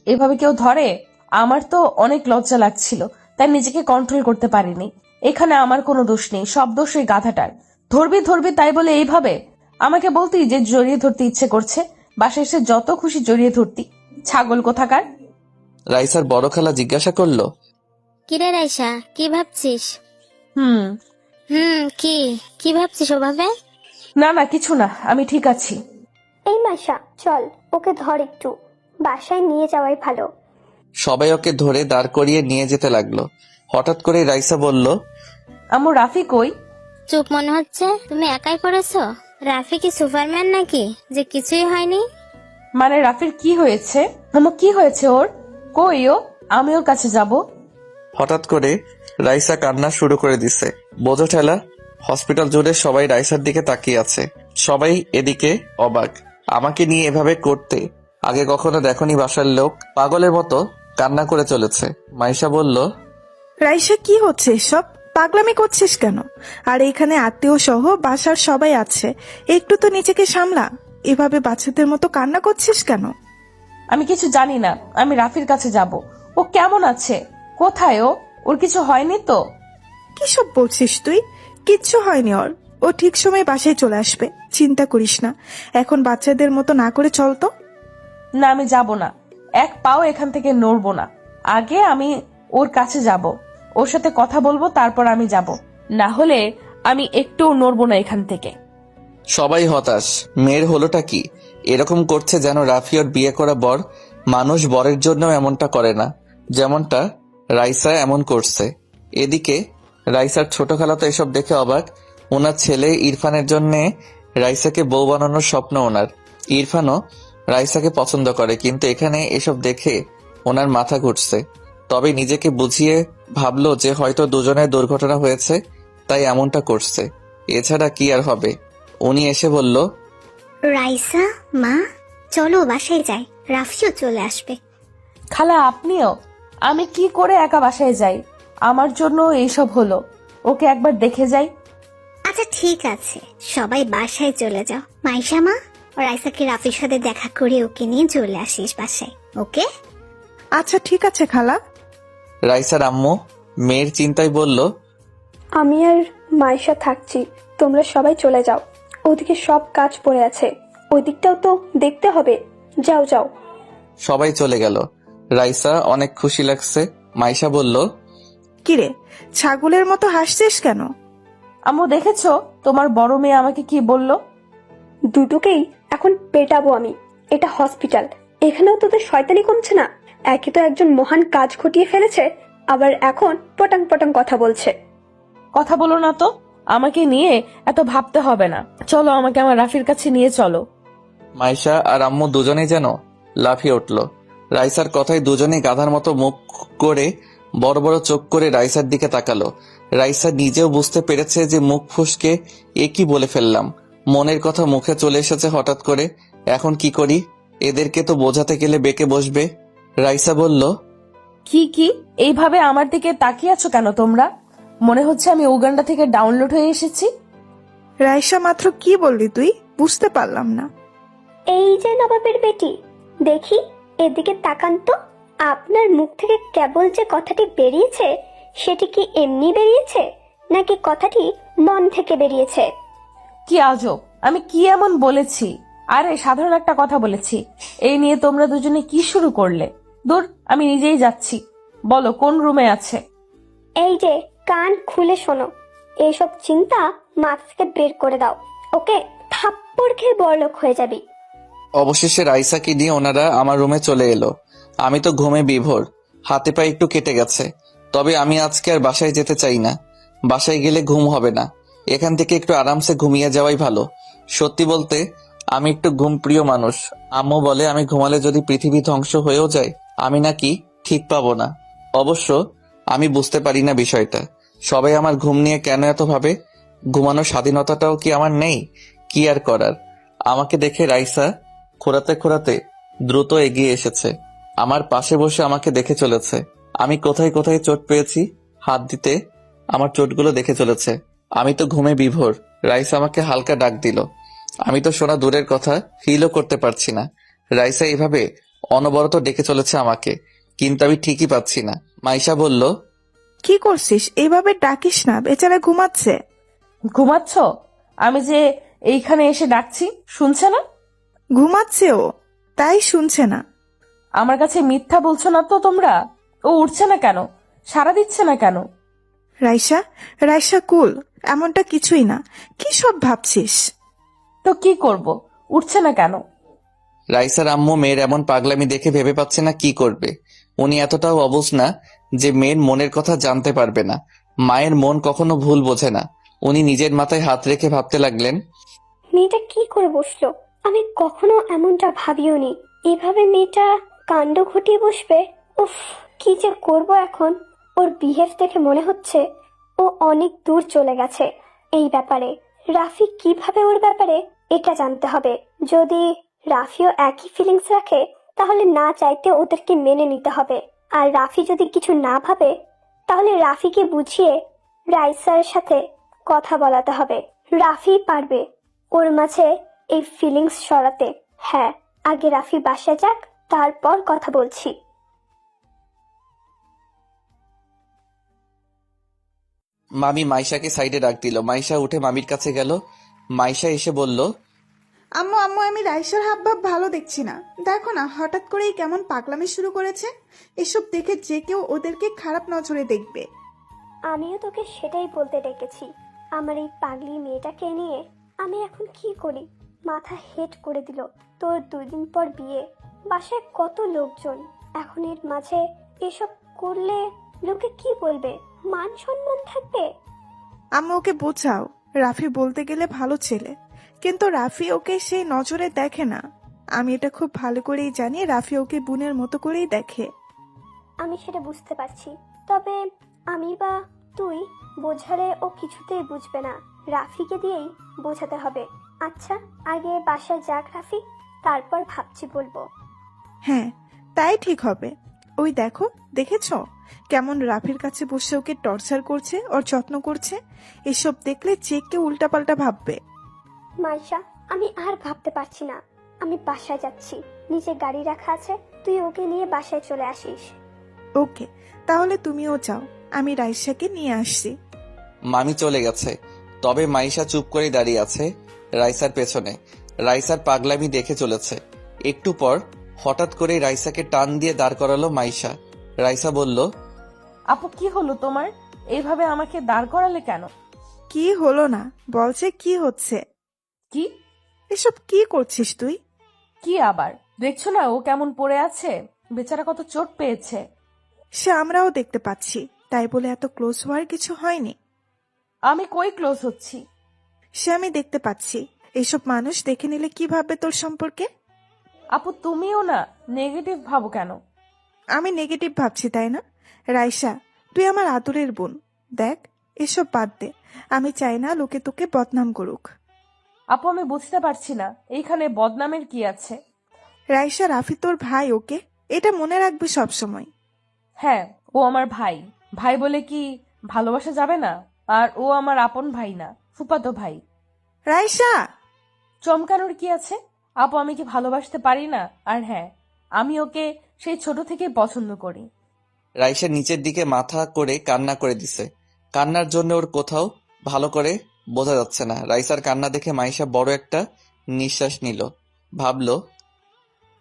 এভাবে কেউ ধরে? আমার তো অনেক লজ্জা লাগছিল, তাই নিজেকে কন্ট্রোল করতে পারিনি। এখানে আমার কোনো দোষ নেই, সব দোষ ওই গাধাটার। ধরবি ধরবি তাই বলে এইভাবে আমাকে বলতি যে জড়িয়ে ধরতে ইচ্ছে করছে, বাসায় এসে যত খুশি জড়িয়ে ধরতি। ছাগল কোথাকার। রাইসার বড় খালা জিজ্ঞাসা করলো, কিরে রাইসা, কি ভাবছিস? হুম। কি কি ভাবছিস ওভাবে? না না, কিছু না, আমি ঠিক আছি। এই মাইশা, চল ওকে ধর, একটু বাসায় নিয়ে যাওয়াই ভালো। সবাই ওকে ধরে দাঁড় করিয়ে নিয়ে যেতে লাগলো। হঠাৎ করে রাইসা বলল, আম্মু, রাফি কই? চুপ মনে হচ্ছে, তুমি একাই করেছো? রাফি কি সুপারম্যান নাকি যে কিছুই হয়নি? মানে রাফির কি হয়েছে? আম্মু, কি হয়েছে ওর? কই ও? আমি ওর কাছে যাব। হঠাৎ করে রাইসা কান্না শুরু করে দিছে। বোঝো ঠেলা। হসপিটাল জুড়ে সবাই রাইসার দিকে তাকিয়ে আছে। সবাই এদিকে অবাক। আমাকে নিয়ে এভাবে করতে আগে কখনো দেখনি বাসার লোক। পাগলের মতো কান্না করে চলেছে। মাইশা বলল, রাইসা, কি হচ্ছে এসব? পাগলামি করছিস কেন? আর এখানে আত্মীয় সহ বাসার সবাই আছে, একটু তো নিজেকে সামলা। এভাবে বাচ্চাদের মতো কান্না করছিস কেন? আমি কিছু জানি না, আমি রাফির কাছে যাব। ও কেমন আছে? কোথায় ও? ওর কিছু হয়নি তো? কিসব বলছিস তুই? কিচ্ছু হয়নি ওর। ও ঠিক সময় বাসায় চলে আসবে, চিন্তা করিস না। এখন বাচ্চাদের মতো না করে চল তো। না, আমি যাব না। এক পাও এখান থেকে নড়বো না। আগে আমি ওর কাছে যাব, ওর সাথে কথা বলবো, তারপর আমি যাব। না হলে আমি একটুও নড়বো না এখান থেকে। সবাই হতাশ। মেয়ের হলোটা কি? এরকম করছে যেন রাফি ওর বিয়ে করা বর। মানুষ বরের জন্য এমনটা করে না, যেমনটা রাইসা এমন করছে। এদিকে রাইসার ছোট খালা তো এসব দেখে অবাক। ওনার ছেলে ইরফানের জন্য রাইসাকে বউ বানানোর স্বপ্ন ওনার। ইরফানও রাইসাকে পছন্দ করে, কিন্তু এখানে এসব দেখে ওনার মাথা ঘুরছে। তবে নিজেকে বুঝিয়ে ভাবলো যে হয়তো দুজনের দুর্ঘটনা হয়েছে, তাই এমনটা করছে। এছাড়া কি আর হবে। উনি এসে বলল, রাইসা মা, চলো বাসায় যাই, রাফিও চলে আসবে। খালা, আপনিও? আমি কি করে একা বাসায় যাই? আমার জন্য এইসব হলো। ওকে একবার দেখে যাই। আচ্ছা ঠিক আছে, সবাই বাসায় চলে যাও। মাইশা মা, রাইসাকে রাফির সাথে দেখা করে ওকে নিয়ে চলে আসিস বাসায়, ওকে? আচ্ছা ঠিক আছে খালা। রাইসার আম্মু মেয়ের চিন্তায় বলল, আমি আর মাইশা থাকছি, তোমরা সবাই চলে যাও। ওদিকে সব কাজ পড়ে আছে, ওই দিকটাও তো দেখতে হবে। যাও যাও। সবাই চলে গেল। রাইসা অনেক খুশি লাগছে। মাইশা বলল, কিরে, ছাগলের মতো হাসছিস কেন? আম্মু, দেখেছো তোমার বড় মেয়ে আমাকে কি বলল? দুটোকেই এখন পেটাবো আমি। এটা হসপিটাল, এখানেও তোদের শয়তানি কমছে না। একে তো একজন মহান কাজ ঘটিয়ে ফেলেছে, আবার এখন পটাং পটাং কথা বলছে। কথা বলো না তো, আমাকে নিয়ে এত ভাবতে হবে না। চলো, আমাকে আমার রাফির কাছে নিয়ে চলো। মাইশা আর আম্মু দুজনেই যেন লাফিয়ে উঠল। রাইসার কথায় দুজনেই গাধার মতো মুখ করে বড় বড় চোখ করে রাইসার দিকে তাকালো। রাইসা নিজেও বুঝতে পেরেছে যে মুখ ফুসকে এ কি বলে ফেললাম। মনের কথা মুখে চলে এসেছে হঠাৎ করে। এখন কি করি? এদেরকে তো বোঝাতে গেলে বেঁকে বসবে। রাইসা বলল, কি কি এইভাবে আমার দিকে তাকিয়ে আছো কেন তোমরা? মনে হচ্ছে আমি উগান্ডা থেকে ডাউনলোড হয়ে এসেছি। রাইসা, মাত্র কি বললি তুই? বুঝতে পারলাম না। এই যে নবাবের বেটি, দেখি এদিকে তাকান তো। আপনার মুখ থেকে কেবল যে কথাটি বেরিয়েছে, সেটি কি এমনি বেরিয়েছে, নাকি কথাটি মন থেকে বেরিয়েছে? কি আজব, আমি কি এমন বলেছি? আরে সাধারণ একটা কথা বলেছি। এই নিয়ে তোমরা দুজনে কি শুরু করলে? দূর, আমি নিজেই যাচ্ছি। বলো কোন রুমে আছে? এই যে কান খুলে শোনো, এইসব চিন্তা মাথা থেকে বের করে দাও, ওকে? থাপ্পড় খেয়ে বড়লোক হয়ে যাবি। অবশেষে রাইসাকে নিয়ে ওনারা আমার রুমে চলে এলো। আমি তো ঘুমে বিভোর, হাতে পায়ে একটু কেটে গেছে। তবে আমি আজকে আর বাসায় যেতে চাই না। বাসায় গেলে ঘুম হবে না। এখান থেকে একটু আরামসে ঘুমিয়ে যাওয়াই ভালো। সত্যি বলতে আমি একটু ঘুম প্রিয় মানুষ। আম্মু বলে আমি ঘুমালে যদি পৃথিবী ধ্বংস হয়েও যায়, আমি নাকি ঠিক পাবো না। অবশ্য আমি বুঝতে পারি না বিষয়টা। সবাই আমার ঘুম নিয়ে কেন এত ভাবে? ঘুমানোর স্বাধীনতাটাও কি আমার নেই? কি আর করার। আমাকে দেখে রাইসা খোঁড়াতে খোঁড়াতে দ্রুত এগিয়ে এসেছে। আমার পাশে বসে আমাকে দেখে চলেছে। আমি কোথায় কোথায় চোট পেয়েছি হাত দিতে আমার চোটগুলো দেখে চলেছে। আমি তো ঘুমে বিভোর। রাইসা আমাকে হালকা ডাক দিল। আমি তো শোনা দূরের কথা ফিলও করতে পারছি না। রাইসা এইভাবে অনবরত ডেকে চলেছে আমাকে, কিন্তু আমি ঠিকই পাচ্ছি না। মাইশা বলল, কি করছিস? এইভাবে ডাকিস না, বেচারা ঘুমাচ্ছে। ঘুমাচ্ছ? আমি যে এইখানে এসে ডাকছি শুনছে না? ঘুমাচ্ছে ও, তাই শুনছে না। আমার কাছে মিথ্যা বলছো না তো তোমরা? ও উঠছে না কেন? সাড়া দিচ্ছে না কেন? রাইসা, রাইসা কুল, এমনটা কিছুই না। কি সব ভাবছিস? তো কি করব? উঠছে না কেন? রাইসার আম্মু মেয়ের এমন পাগলামি দেখে ভেবে পাচ্ছে না কি করবে। উনি এতটাও অবুঝ না যে মেয়ের মনের কথা জানতে পারবে না। মায়ের মন কখনো ভুল বোঝে না। উনি নিজের মাথায় হাত রেখে ভাবতে লাগলেন, মেয়েটা কি করে বসলো? আমি কখনো এমনটা ভাবিওনি। এভাবে মেয়েটা কাণ্ড ঘটিয়ে বসবে। উফ, কি যে করব এখন। ওর বিহেভ দেখে মনে হচ্ছে ও অনেক দূর চলে গেছে এই ব্যাপারে। রাফি কিভাবে ওর ব্যাপারে এটা জানতে হবে। যদি রাফিও একই ফিলিংস রাখে তাহলে না চাইতে ওদেরকে মেনে নিতে হবে। আর রাফি যদি কিছু না ভাবে তাহলে রাফিকে বুঝিয়ে রাইসার সাথে কথা বলাতে হবে। রাফি পারবে ওর মাঝে এই ফিলিংস সরাতে। হ্যাঁ, আগে রাফি বাসায় যাক, তারপর কথা বলছি। মামি মাইশাকে সাইডে ডাক দিল। মাইশা উঠে মামির কাছে গেল। মাইশা এসে বলল, আম্মু আম্মু, আমি রাইসার হাবভাব ভালো দেখছি না। দেখো না, হঠাৎ করেই কেমন পাগলামি শুরু করেছে। এসব দেখে যে কেউ ওদেরকে খারাপ নজরে দেখবে। আমিও তোকে সেটাই বলতে ডেকেছি। আমার এই পাগলি মেয়েটাকে নিয়ে আমি এখন কি করি? মাথা হেট করে দিল। তোর 2 দিন পর বিয়ে, বাসায় কত লোকজন। এখন এর মাঝে এসব করলে লোকে কি বলবে? মান সম্মান থাকবে? আম্মু ওকে বোঝাও, রাফি বলতে গেলে ভালো ছেলে, কিন্তু রাফি ওকে সেই নজরে দেখে না। আমি এটা খুব ভালো করেই জানি, রাফি ওকে বোনের মতো করেই দেখে। আমি সেটা বুঝতে পারছি, তবে আমি বা তুই বোঝালে ও কিছুতেই বুঝবে না। রাফিকে দিয়েই বোঝাতে হবে। আচ্ছা, আগে বাসায় যাক রাফি, তারপর ভাবছি বলবো। হ্যাঁ, তাই ঠিক হবে। ওই দেখো, দেখেছো কেমন রাফির কাছে বসে ওকে টর্চার করছে, ওর যত্ন করছে। এসব দেখলে যে কেউ উল্টাপাল্টা ভাববে। মাইশা, আমি আর ভাবতে পারছি না। আমি বাসায় যাচ্ছি, নিচে গাড়ি রাখা আছে, তুই ওকে নিয়ে বাসায় চলে আসিস। ওকে, তাহলে তুমিও যাও, আমি রাইসাকে নিয়ে আসছি। মামি চলে গেছে। তবে মাইশা চুপ করে দাঁড়িয়ে আছে রাইসার পেছনে। রাইসার পাগলামি দেখে চলেছে। একটু পর হঠাৎ করে রাইসাকে টান দিয়ে দাঁড় করালো মাইশা। রাইসা বলল, আপু কি হলো তোমার? এইভাবে আমাকে দাঁড় করালে কেন? কি হলো না, বলছে কি হচ্ছে। কি? এসব কি করছিস তুই? কি আবার? দেখছো না ও কেমন পড়ে আছে? বেচারা কত চোট পেয়েছে। সে আমরাও দেখতে পাচ্ছি, তাই বলে এত ক্লোজ হওয়ার কিছু হয়নি। আমি কই ক্লোজ হচ্ছি? সে আমি দেখতে পাচ্ছি। এসব মানুষ দেখে নিলে কি ভাববে তোর সম্পর্কে? আপু তুমিও না নেগেটিভ ভাবো কেন? আমি নেগেটিভ ভাবছি তাই না? রাইসা, তুই আমার আদরের বোন। দেখ, এসব বাদ দে। আমি চাই না লোকে তোকে বদনাম করুক। আপু আমি বুঝতে পারছি না এইখানে বদনামের কি আছে। রাইসা, রাফি তোর ভাই, ওকে? এটা মনে রাখবি সব সময়। হ্যাঁ, ও আমার ভাই। ভাই বলে কি ভালোবাসা যাবে না? আর ও আমার আপন ভাই না, ফুফাতো ভাই। রাইসা! চমকানোর কি আছে? আপু আমি কি ভালোবাসতে পারি না? আর হ্যাঁ, আমি ওকে সেই ছোট থেকেই পছন্দ করি। রাইসা নিচের দিকে মাথা করে কান্না করে দিছে। কান্নার জন্য ওর কোথাও ভালো করে বোঝা যাচ্ছে না। রাইসার কান্না দেখে মাইশা বড় একটা নিঃশ্বাস নিল। ভাবলো,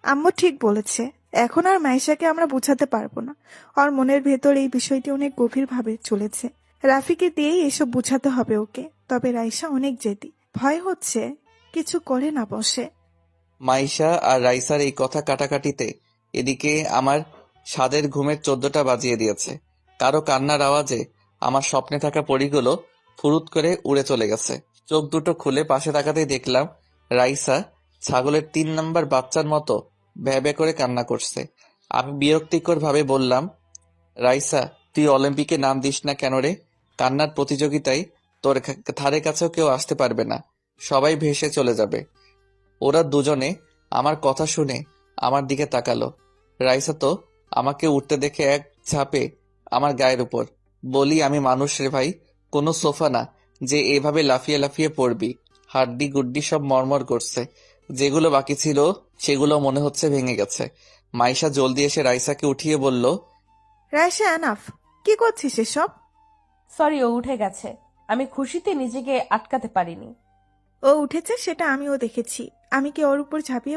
আম্মু ঠিক বলেছে। এখন আর মাইশাকে আমরা বোঝাতে পারবো না। ওর মনের ভেতর এই বিষয়টি অনেক গভীরভাবে চলেছে। রাফিকে দিয়েই এসব বোঝাতে হবে ওকে। তবে রাইসা অনেক জেদি, ভয় হচ্ছে কিছু করে না বসে। মাইশা আর রাইসার এই কথা কাটাকাটিতে এদিকে আমার স্বাদের ঘুমের 14টা বাজিয়ে দিয়েছে। কারো কান্নার আওয়াজে আমার স্বপ্নে থাকা পরীগুলো ফুরুত করে উড়ে চলে গেছে। চোখ দুটো খুলে পাশে তাকাতেই দেখলাম রাইসা ছাগলের 3 নাম্বার বাচ্চার মতো ভ্যাঁ ভ্যাঁ করে কান্না করছে। আমি বিরক্তিকর ভাবে বললাম, রাইসা, তুই অলিম্পিকে নাম দিস না কেন রে? কান্নার প্রতিযোগিতায় তোর ধারে কাছেও কেউ আসতে পারবে না, সবাই ভেসে চলে যাবে। ওরা দুজনে আমার কথা শুনে আমার দিকে তাকালো। রাইসা তো আমাকে উঠতে দেখে এক ঝাঁপে আমার গায়ের উপর। বলি, আমি মানুষ রে ভাই, কোনো সোফা না যে এভাবে লাফিয়ে লাফিয়ে পড়বি। হাড্ডি গুড্ডি সব মরমর করছে। যেগুলো বাকি ছিল সেগুলো মনে হচ্ছে ভেঙে গেছে। মাইশা জলদি এসে রাইসাকে উঠিয়ে বলল, রাইসা এনাফ, কি করছিস এসব? সরি, ও উঠে গেছে। আমি খুশিতে নিজেকে আটকাতে পারিনি। ও উঠেছে সেটা আমিও দেখেছি। আমি কি ওর উপর ঝাঁপিয়ে